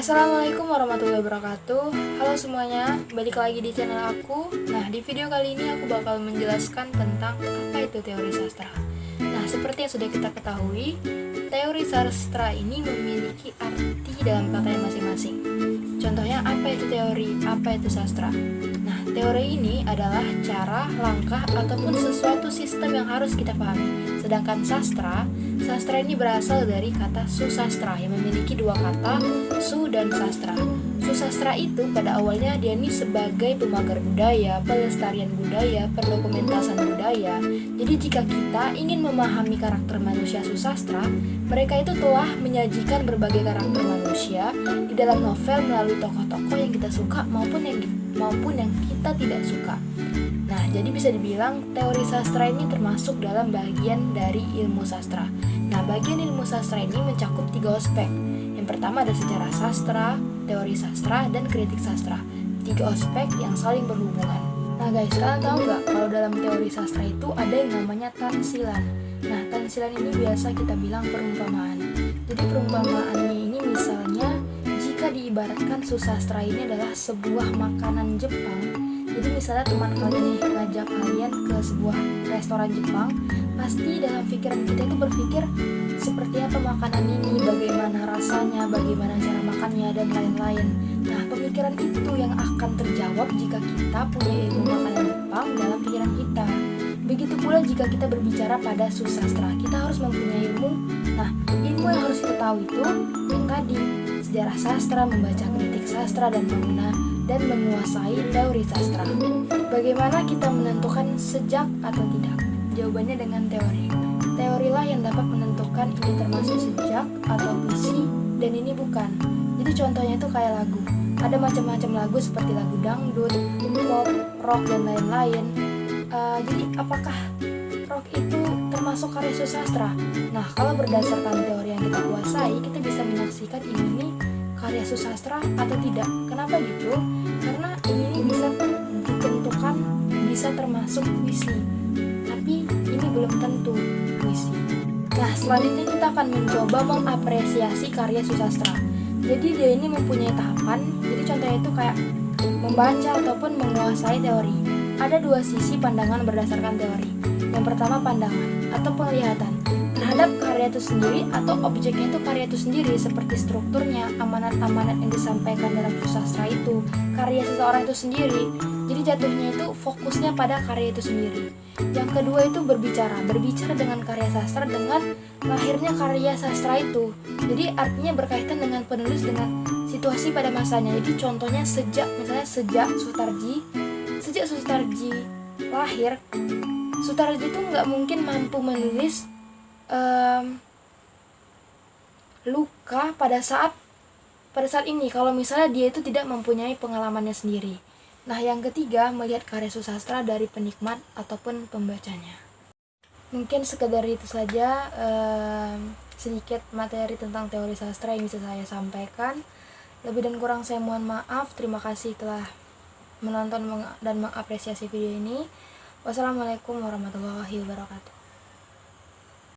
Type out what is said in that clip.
Assalamualaikum warahmatullahi wabarakatuh. Halo semuanya, balik lagi di channel aku. Nah, di video kali ini aku bakal menjelaskan tentang apa itu teori sastra. Nah, seperti yang sudah kita ketahui, teori sastra ini memiliki arti dalam katanya masing-masing. Contohnya, apa itu teori, apa itu sastra? Nah, teori ini adalah cara, langkah, ataupun sesuatu sistem yang harus kita pahami. Sedangkan sastra ini berasal dari kata susastra yang memiliki dua kata, su dan sastra. Susastra itu pada awalnya dia ini sebagai pemagar budaya, pelestarian budaya, pendokumentasan budaya. Jadi jika kita ingin memahami karakter manusia susastra, mereka itu telah menyajikan berbagai karakter manusia di dalam novel melalui tokoh-tokoh yang kita suka maupun yang kita tidak suka. Nah, jadi bisa dibilang teori sastra ini termasuk dalam bagian dari ilmu sastra. Nah, bagian ilmu sastra ini mencakup 3 aspek. Yang pertama ada sejarah sastra, teori sastra, dan kritik sastra. 3 aspek yang saling berhubungan. Nah guys, kalian tahu nggak kalau dalam teori sastra itu ada yang namanya tansilan. Nah, tansilan ini biasa kita bilang perumpamaan. Jadi perumpamaannya ini misalnya jika diibaratkan susastra ini adalah sebuah makanan Jepang. Jadi misalnya teman kalian nih ngajak kalian ke sebuah restoran Jepang, pasti dalam pikiran kita itu berpikir seperti apa makanan ini, bagaimana rasanya, bagaimana cara makannya, dan lain-lain. Nah, pemikiran itu yang akan terjawab jika kita punya ilmu makanan Jepang dalam pikiran kita. Begitu pula jika kita berbicara pada susastra, kita harus mempunyai ilmu. Nah, ilmu yang harus kita tahu itu yang tadi, sejarah sastra, membaca kritik sastra, dan menguasai teori sastra. Bagaimana kita menentukan sejak atau tidak? Jawabannya dengan teori. Teorilah yang dapat menentukan ini termasuk sejak atau puisi dan ini bukan. Jadi contohnya itu kayak lagu. Ada macam-macam lagu seperti lagu dangdut, pop, rock, dan lain-lain. Jadi apakah rock itu termasuk karya susastra? Nah, kalau berdasarkan teori yang kita kuasai, kita bisa menyaksikan ini karya susastra atau tidak. Kenapa gitu? Karena ini bisa ditentukan bisa termasuk puisi, tapi ini belum tentu puisi. Nah, selanjutnya kita akan mencoba mengapresiasi karya susastra. Jadi dia ini mempunyai tahapan. Jadi contohnya itu kayak membaca ataupun menguasai teori. Ada 2 sisi pandangan berdasarkan teori. Yang pertama pandangan atau penglihatan terhadap karya itu sendiri atau objeknya itu karya itu sendiri, seperti strukturnya, amanat-amanat yang disampaikan dalam susastra itu, karya seseorang itu sendiri. Jadi jatuhnya itu fokusnya pada karya itu sendiri. Yang kedua itu berbicara dengan karya sastra, dengan lahirnya karya sastra itu. Jadi artinya berkaitan dengan penulis dengan situasi pada masanya. Jadi contohnya sejak Sutarji lahir, Sutarji itu nggak mungkin mampu menulis luka pada saat ini kalau misalnya dia itu tidak mempunyai pengalamannya sendiri. Nah, yang ketiga, melihat karya susastra dari penikmat ataupun pembacanya. Mungkin sekedar itu saja sedikit materi tentang teori sastra yang bisa saya sampaikan. Lebih dan kurang saya mohon maaf. Terima kasih telah menonton dan mengapresiasi video ini. Wassalamualaikum warahmatullahi wabarakatuh.